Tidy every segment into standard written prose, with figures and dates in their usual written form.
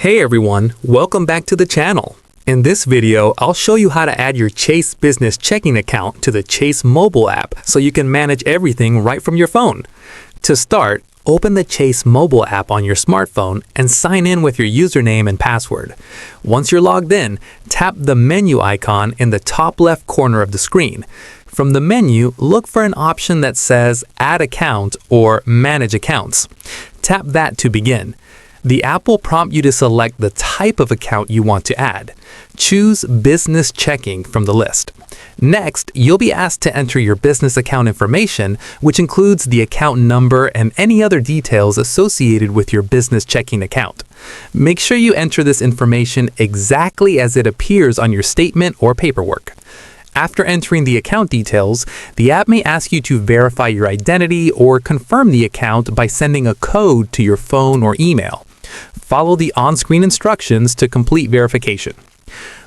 Hey everyone, welcome back to the channel. In this video, I'll show you how to add your Chase business checking account to the Chase mobile app so you can manage everything right from your phone. To start, open the Chase mobile app on your smartphone and sign in with your username and password. Once you're logged in, tap the menu icon in the top left corner of the screen. From the menu, look for an option that says Add Account or Manage Accounts. Tap that to begin. The app will prompt you to select the type of account you want to add. Choose Business Checking from the list. Next, you'll be asked to enter your business account information, which includes the account number and any other details associated with your business checking account. Make sure you enter this information exactly as it appears on your statement or paperwork. After entering the account details, the app may ask you to verify your identity or confirm the account by sending a code to your phone or email. Follow the on-screen instructions to complete verification.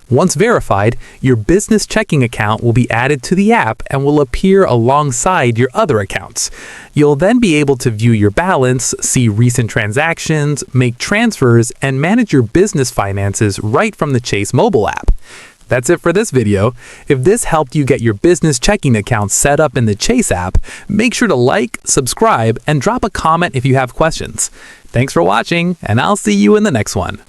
Once verified, your business checking account will be added to the app and will appear alongside your other accounts. You'll then be able to view your balance, see recent transactions, make transfers, and manage your business finances right from the Chase mobile app. That's it for this video. If this helped you get your business checking account set up in the Chase app, make sure to like, subscribe, and drop a comment if you have questions. Thanks for watching, and I'll see you in the next one.